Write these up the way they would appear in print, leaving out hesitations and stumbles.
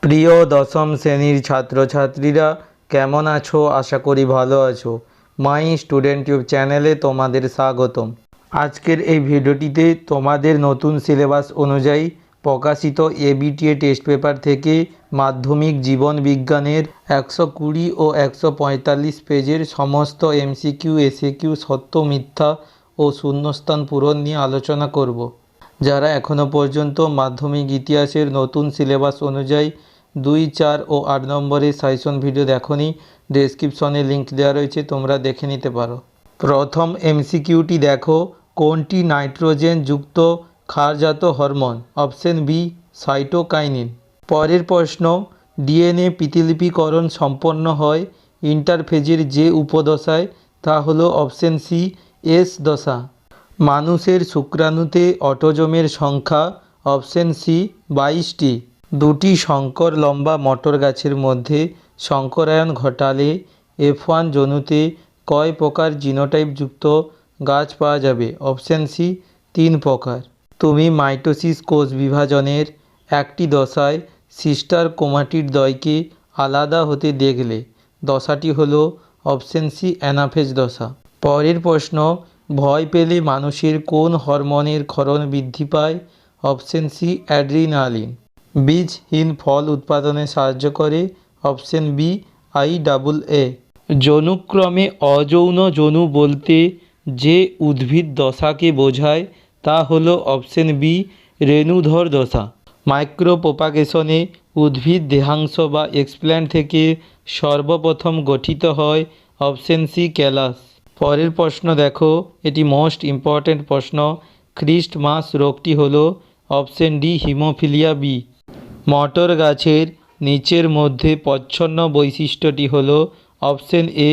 প্রিয় দশম শ্রেণীর ছাত্রছাত্রীরা কেমন আছো? আশা করি ভালো আছো। মাই স্টুডেন্ট টিউব চ্যানেলে তোমাদের স্বাগতম। আজকের এই ভিডিওটিতে তোমাদের নতুন সিলেবাস অনুযায়ী প্রকাশিত এবিটিএ টেস্ট পেপার থেকে মাধ্যমিক জীবন বিজ্ঞানের 120 ও 145 পেজের সমস্ত এমসিকিউ এসএকিউ সত্য মিথ্যা ও শূন্যস্থান পূরণ নিয়ে আলোচনা করব। যারা এখনও পর্যন্ত মাধ্যমিক ইতিহাসের নতুন সিলেবাস অনুযায়ী 2, 4 ও 8 নম্বরের সাজেশন ভিডিও দেখোনি, ডেসক্রিপশনে লিঙ্ক দেওয়া রয়েছে, তোমরা দেখে নিতে পারো। প্রথম এমসিকিউটি দেখো, কোনটি নাইট্রোজেন যুক্ত ক্ষারজাত হরমোন? Option B cytokinin. পরের প্রশ্ন, ডিএনএ প্রতিলিপিকরণ সম্পন্ন হয় ইন্টারফেজের যে উপদশায়, তা হলো অপশন সি এস দশা। মানুষের শুক্রাণুতে অটোজোমের সংখ্যা অপশন সি 22টি। দুটি শঙ্কর লম্বা মটর গাছের মধ্যে শঙ্করায়ন ঘটালে F1 জনুতে কয় প্রকার জিনোটাইপযুক্ত গাছ পাওয়া যাবে? অপশন সি 3 প্রকার। তুমি মাইটোসিস কোষ বিভাজনের একটি দশায় সিস্টার ক্রোমাটিড দ্বয়কে আলাদা হতে দেখলে, দশাটি হলো অপশন সি অ্যানাফেজ দশা। পরের প্রশ্ন, ভয় পেলে মানুষের কোন হরমোনের ক্ষরণ বৃদ্ধি পায়? Option C adrenaline. বীজহীন ফল উৎপাদনে সাহায্য করে? Option B IAA। যৌনক্রমে অযৌন যৌন বলতে যে উদ্ভিদ দশাকে বোঝায় তা হলো অপশন বি রেণুধর দশা। মাইক্রোপ্রোপাগেশনে উদ্ভিদ দেহাংশ বা এক্সপ্ল্যান্ট থেকে সর্বপ্রথম গঠিত হয় অপশন সি ক্যালাস। পরের প্রশ্ন দেখো, এটি মোস্ট ইম্পর্ট্যান্ট প্রশ্ন। খ্রিস্টমাস রোগটি হলো অপশন ডি হিমোফিলিয়া বি। মটর গাছের নিচের মধ্যে প্রচ্ছন্ন বৈশিষ্ট্যটি হলো অপশন এ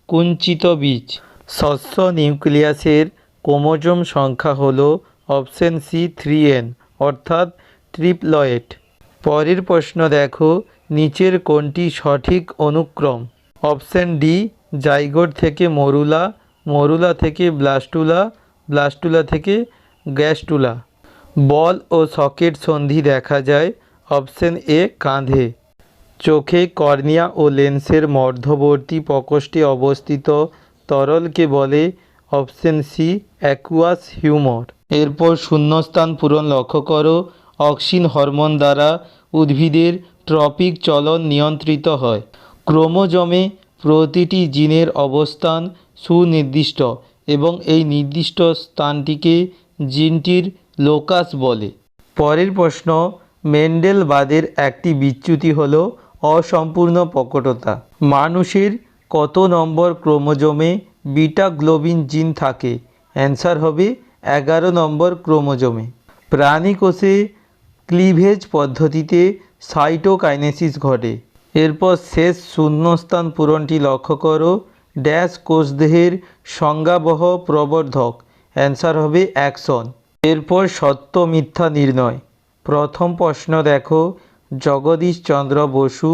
কুঞ্চিত বীজ। শস্য নিউক্লিয়াসের ক্রোমোজোম সংখ্যা হলো অপশন সি 3n অর্থাৎ ট্রিপ্লয়েড। পরের প্রশ্ন দেখো, নিচের কোনটি সঠিক অনুক্রম? অপশন ডি জাইগোট থেকে মরুলা, মরুলা থেকে ব্লাস্টুলা, ব্লাস্টুলা থেকে গ্যাস্টুলা। বল ও সকেট সন্ধি দেখা যায় অপশন এ কাঁধে। চোখে কর্নিয়া ও লেন্সের মধ্যবর্তী প্রকোষ্ঠে অবস্থিত তরলকে বলে অপশন সি অ্যাকুয়াস হিউমর। এরপর শূন্যস্থান পূরণ লক্ষ্য করো। অক্সিন হরমোন দ্বারা উদ্ভিদের ট্রপিক চলন নিয়ন্ত্রিত হয়। ক্রোমোজোমে প্রতিটি জিনের অবস্থান সুনির্দিষ্ট এবং এই নির্দিষ্ট স্থানটিকে জিনটির লোকাস বলে। পরের প্রশ্ন, মেন্ডেলবাদের একটি বিচ্যুতি হল অসম্পূর্ণ প্রকটতা। মানুষের কত নম্বর ক্রোমোজোমে বিটা গ্লোবিন জিন থাকে? অ্যান্সার হবে 11 নম্বর ক্রোমোজোমে। প্রাণী কোষে ক্লিভেজ পদ্ধতিতে সাইটোকাইনেসিস ঘটে। এরপর শেষ শূন্যস্থান পূরণটি লক্ষ্য করো। ড্যাশ কোষদেহের সংজ্ঞাবহ প্রবর্ধক? অ্যান্সার হবে অ্যাকশন। এরপর সত্য মিথ্যা নির্ণয়। প্রথম প্রশ্ন দেখো, জগদীশচন্দ্র বসু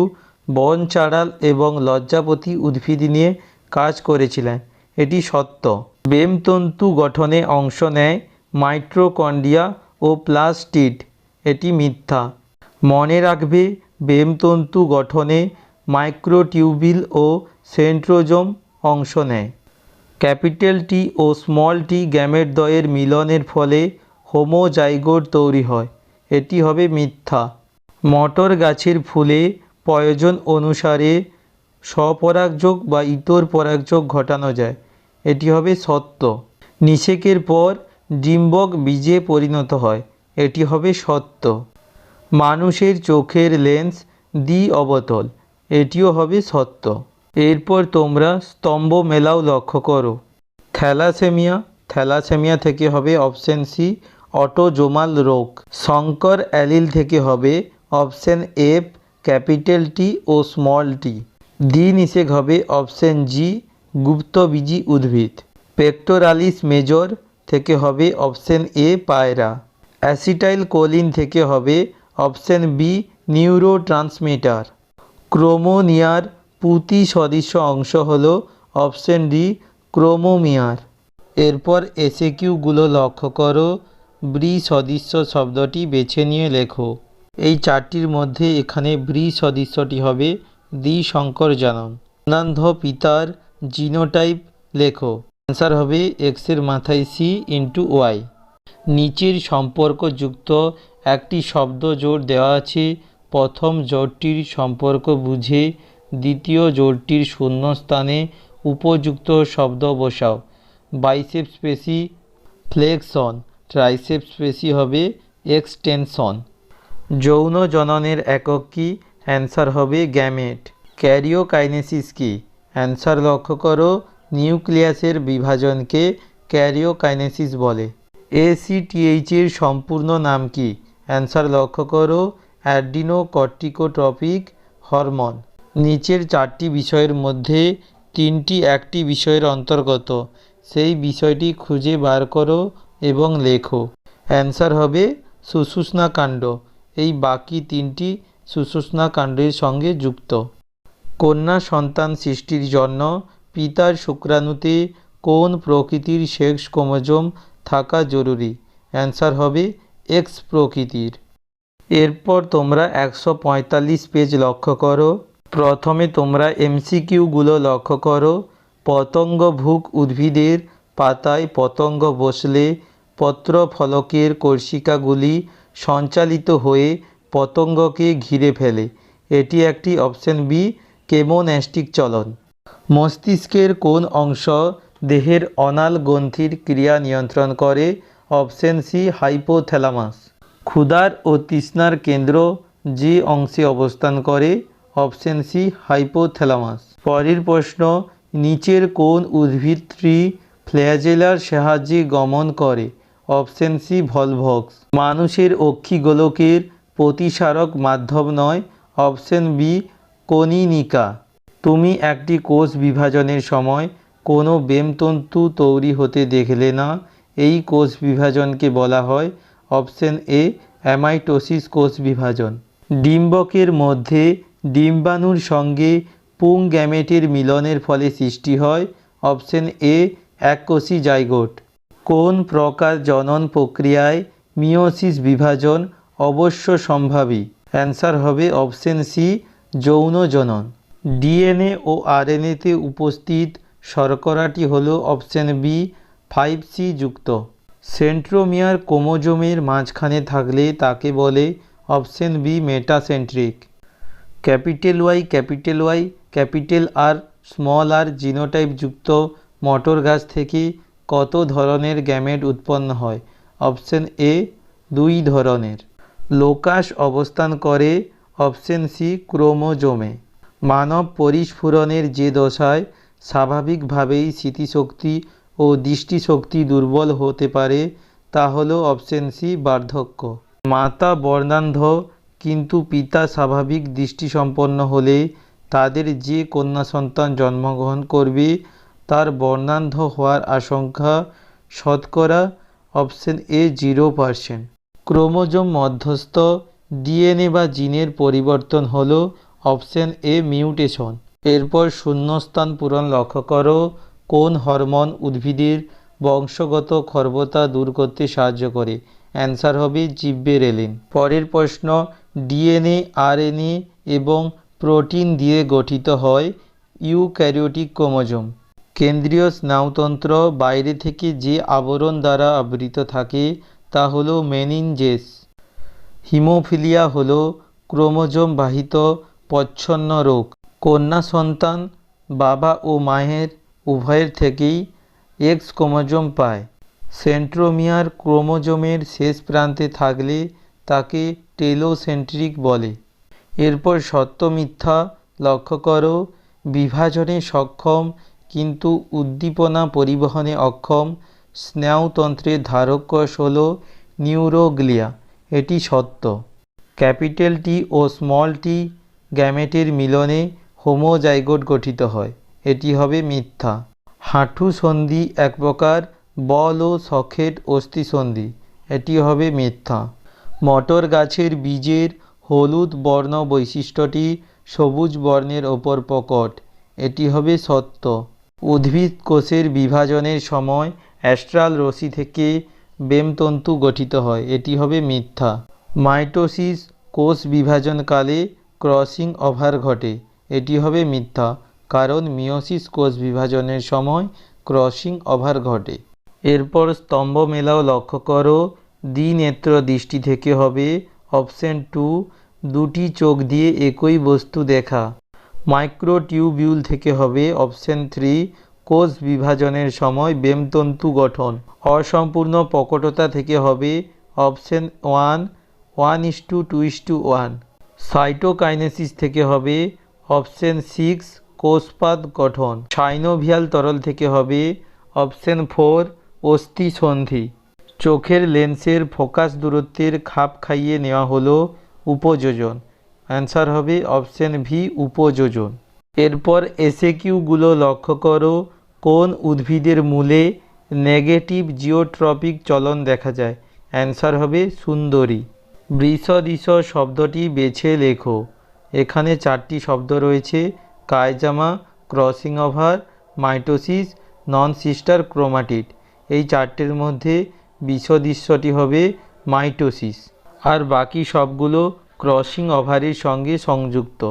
বন চাড়াল এবং লজ্জাপতি উদ্ভিদ নিয়ে কাজ করেছিলেন, এটি সত্য। বেমতন্তু গঠনে অংশ নেয় মাইটোকন্ড্রিয়া ও প্লাস্টিড, এটি মিথ্যা। মনে রাখবে, বেমতন্তু গঠনে মাইক্রোটিউবিল ও সেন্ট্রোজোম অংশ নেয়। ক্যাপিটাল টি ও স্মল টি গ্যামেটদ্বয়ের মিলনের ফলে হোমোজাইগোট তৈরি হয়, এটি হবে মিথ্যা। মটর গাছের ফুলে প্রয়োজন অনুসারে স্বপরাগযোগ বা ইতর পরাগযোগ ঘটানো যায়, এটি হবে সত্য। নিষেকের পর ডিম্বক বীজে পরিণত হয়, এটি হবে সত্য। মানুষের চোখের লেন্স দ্বি অবতল, এটিও হবে সত্য। এরপর তোমরা স্তম্ভ মেলাও লক্ষ্য করো। থ্যালাসেমিয়া, থ্যালাসেমিয়া থেকে হবে অপশন সি অটোজোমাল রোগ। শঙ্কর অ্যালিল থেকে হবে অপশন এফ ক্যাপিটাল টি ও স্মল টি। দ্বিনিষেক হবে অপশন জি গুপ্তবীজী উদ্ভিদ। পেক্টোরালিস মেজর থেকে হবে অপশন এ পায়রা। অ্যাসিটাইল কোলিন থেকে হবে অপশন বি নিউরোট্রান্সমিটার। ক্রোমোনিয়ার পুঁতি সদৃশ অংশ হল অপশন ডি ক্রোমোমিয়ার। এরপর এসএকিউগুলো লক্ষ্য করো। ব্রি সদৃশ্য শব্দটি বেছে নিয়ে লেখো। এই চারটির মধ্যে এখানে ব্রি সদৃশ্যটি হবে দ্বিসংকরজনন। বর্ণান্ধ পিতার জিনোটাইপ লেখো। অ্যান্সার হবে এক্সের মাথায় সি ইন্টু ওয়াই। নিচের সম্পর্কযুক্ত একটি শব্দ জোড় দেওয়া আছে। প্রথম জোড়টির সম্পর্ক বুঝে দ্বিতীয় জোড়টির শূন্যস্থানে উপযুক্ত শব্দ বসাও। বাইসেপস পেশি ফ্লেক্সন, ট্রাইসেপস পেশি হবে এক্সটেনশন। যৌন জননের একক কী? অ্যান্সার হবে গ্যামেট। ক্যারিওকাইনেসিস কী? অ্যান্সার লক্ষ্য করো, নিউক্লিয়াসের বিভাজনকে ক্যারিওকাইনেসিস বলে। ACTH এর সম্পূর্ণ নাম কি? অ্যান্সার লক্ষ্য করো, অ্যাডিনোকর্টিকোট্রপিক হরমোন। নিচের চারটি বিষয়ের মধ্যে তিনটি একটি বিষয়ের অন্তর্গত, সেই বিষয়টি খুঁজে বার করো এবং লেখো। অ্যান্সার হবে সুষুম্না কাণ্ড। এই বাকি তিনটি সুষুম্না কাণ্ডের সঙ্গে যুক্ত। কন্যা সন্তান সৃষ্টির জন্য পিতার শুক্রাণুতে কোন প্রকৃতির সেক্স ক্রোমোজোম থাকা জরুরি? অ্যান্সার হবে এক্স প্রকৃতির। এরপর তোমরা 145 পেজ লক্ষ্য করো। প্রথমে তোমরা MCQগুলো লক্ষ্য করো। পতঙ্গভুক উদ্ভিদের পাতায় পতঙ্গ বসলে পত্রফলকের কোষিকাগুলি সঞ্চালিত হয়ে পতঙ্গকে ঘিরে ফেলে। এটি একটি অপশন বি কেমোন্যাস্টিক চলন। মস্তিষ্কের কোন অংশ দেহের অনাল গ্রন্থির ক্রিয়া নিয়ন্ত্রণ করে? Option C hypothalamus. ক্ষুধার ও তৃষ্ণার কেন্দ্র যে অংশে অবস্থান করে? Option C hypothalamus. পরের প্রশ্ন, নিচের কোন উদ্ভিদটি ফ্ল্যাজেলার সাহায্যে গমন করে? Option C Volvox. মানুষের অক্ষিগোলকের প্রতিসারক মাধ্যম নয়? অপশন বি কনীনিকা। তুমি একটি কোষ বিভাজনের সময় কোনো বেমতন্তু তৈরি হতে দেখলে না, এই কোষ বিভাজনকে বলা হয়? অপশন এ অ্যামাইটোসিস কোষ বিভাজন। ডিম্বকের মধ্যে ডিম্বাণুর সঙ্গে পুং গ্যামেটের মিলনের ফলে সৃষ্টি হয়? অপশন এ এককোষী জাইগোট। কোন প্রকার জনন প্রক্রিয়ায় মিয়োসিস বিভাজন অবশ্যম্ভাবী? অ্যান্সার হবে অপশন সি যৌন জনন। ডিএনএ ও আরএনএতে উপস্থিত শর্করাটি হলো অপশন বি 5C যুক্ত। সেন্ট্রোমিয়ার ক্রোমোজোমের মাঝখানে থাকলে তাকে বলে? Option B metacentric. Capital Y capital R small R genotype যুক্ত মটর গাছ থেকে কত ধরনের গ্যামেট উৎপন্ন হয়? অপশন এ 2 ধরনের। লোকাস অবস্থান করে? Option C ক্রোমোজোমে। মানব পরিস্ফুরণের যে দশায় স্বাভাবিকভাবেই স্মৃতিশক্তি ও দৃষ্টিশক্তি দুর্বল হতে পারে তা হলো অপশন সি বার্ধক্য। মাতা বর্ণান্ধ কিন্তু পিতা স্বাভাবিক দৃষ্টিসম্পন্ন হলে তাদের যে কন্যা সন্তান জন্মগ্রহণ করবে তার বর্ণান্ধ হওয়ার আশঙ্কা শতকরা অপশন এ 0%। ক্রোমোজোম মধ্যস্থ ডিএনএ বা জিনের পরিবর্তন হলো অপশন এ মিউটেশন। এরপর শূন্যস্থান পূরণ লক্ষ্য করো। কোন হরমোন উদ্ভিদের বংশগত খর্বতা দূর করতে সাহায্য করে? অ্যান্সার হবে জিব্বেরেলিন। পরের প্রশ্ন, ডিএনএ আরএনএ এবং প্রোটিন দিয়ে গঠিত হয় ইউক্যারিওটিক ক্রোমোজোম। কেন্দ্রীয় স্নায়ুতন্ত্র বাইরে থেকে যে আবরণ দ্বারা আবৃত থাকে তা হলো মেনিনজেস। হিমোফিলিয়া হলো ক্রোমোজোম বাহিত প্রচ্ছন্ন রোগ। কন্যা সন্তান বাবা ও মায়ের উভয়ের থেকেই এক্স ক্রোমোজোম পায়। সেন্ট্রোমিয়ার ক্রোমোজোমের শেষ প্রান্তে থাকলে তাকে টেলোসেন্ট্রিক বলে। এরপর সত্য মিথ্যা লক্ষ্য করো। বিভাজনে সক্ষম কিন্তু উদ্দীপনা পরিবহনে অক্ষম স্নায়ুতন্ত্রের ধারক কোষ হল নিউরোগ্লিয়া। এটি সত্য। ক্যাপিটাল টি ও স্মল টি গ্যামেটের মিলনে হোমোজাইগোট গঠিত হয়। এটি হবে মিথ্যা। হাঁটু সন্ধি এক প্রকার বল ও সকেট অস্থিসন্ধি। এটি হবে মিথ্যা। মটর গাছের বীজের হলুদ বর্ণ বৈশিষ্ট্যটি সবুজ বর্ণের ওপর প্রকট। এটি হবে সত্য। উদ্ভিদ কোষের বিভাজনের সময় অ্যাস্ট্রাল রশ্মি থেকে বেমতন্তু গঠিত হয়। এটি হবে মিথ্যা। মাইটোসিস কোষ বিভাজনকালে ক্রসিং ওভার ঘটে, এটি হবে মিথ্যা, কারণ মিওসিস কোষ বিভাজনের সময় ক্রসিং ওভার ঘটে। এরপর স্তম্ভ মেলাও লক্ষ্য করো, দ্বিনেত্র দৃষ্টি থেকে হবে অপশন 2, দুটি চোখ দিয়ে একই বস্তু দেখা। মাইক্রোটিউবিউল থেকে হবে অপশন 3, কোষ বিভাজনের সময় বেমতন্তু গঠন। অসম্পূর্ণ প্রকটতা থেকে হবে অপশন 1, 1:2:1। সাইটোকাইনেসিস থেকে হবে অপশন 6, কোষপাত গঠন। সাইনোভিয়াল তরল থেকে হবে অপশন 4, অস্থিসন্ধি। চোখের লেন্সের ফোকাস দূরত্বের খাপ খাইয়ে নেওয়া হলো উপযোজন। অ্যান্সার হবে অপশন ভি, উপযোজন। এরপর এসএকিউগুলো লক্ষ্য করো, কোন উদ্ভিদের মূলে নেগেটিভ জিওট্রপিক চলন দেখা যায়? অ্যান্সার হবে সুন্দরী। বৃষদৃশ শব্দটি বেছে লেখো। এখানে 4টি শব্দ রয়েছে, chiasma, crossing over, mitosis, non sister chromatid. এই 4টির মধ্যে বিষদৃশ্যটি হবে মাইটোসিস, আর বাকি সবগুলো ক্রসিং ওভারের সঙ্গে সংযুক্ত।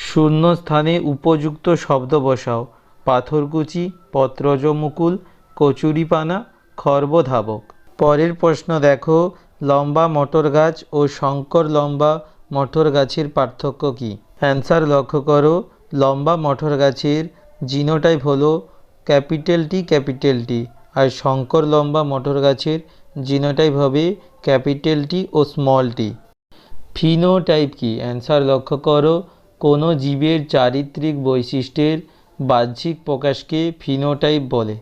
শূন্য স্থানে উপযুক্ত শব্দ বসাও। পাথরকুচি, পত্রজ মুকুল, কচুরিপানা, খর্বধাবক। পরের প্রশ্ন দেখো, লম্বা মটর গাছ ও শঙ্কর লম্বা মটর গাছের পার্থক্য কী? অ্যান্সার লক্ষ্য করো, লম্বা মটর গাছের জিনোটাইপ হলো ক্যাপিটাল T, আর শঙ্কর লম্বা মটর গাছের জিনোটাইপ হবে T ও স্মল t। ফিনোটাইপ কি? অ্যান্সার লক্ষ্য করো, কোনো জীবের চারিত্রিক বৈশিষ্ট্যের বাহ্যিক প্রকাশকে ফিনোটাইপ বলে।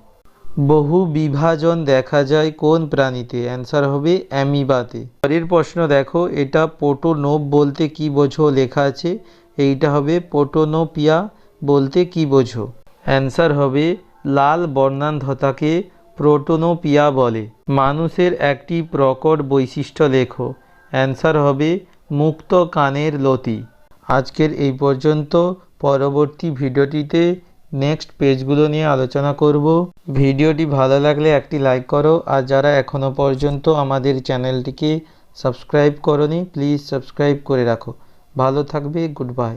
বহু বিভাজন দেখা যায় কোন প্রাণীতে? অ্যান্সার হবে অ্যামিবাতে। পরের প্রশ্ন দেখো, এটা পোটোনোপ বলতে কি বোঝো? লেখা আছে, এইটা হবে পোটোনোপিয়া বলতে কি বোঝো? অ্যান্সার হবে লাল বর্ণান্ধতাকে প্রোটোনোপিয়া বলে। মানুষের একটি প্রকট বৈশিষ্ট্য লেখো। অ্যান্সার হবে মুক্ত কানের লতি। আজকের এই পর্যন্ত। পরবর্তী ভিডিওটিতে নেক্সট পেজগুলো নিয়ে আলোচনা করব। ভিডিওটি ভালো লাগলে একটি লাইক করো, আর যারা এখনও পর্যন্ত আমাদের চ্যানেলটিকে সাবস্ক্রাইব করোনি প্লিজ সাবস্ক্রাইব করে রাখো। ভালো থাকবে, গুড বাই।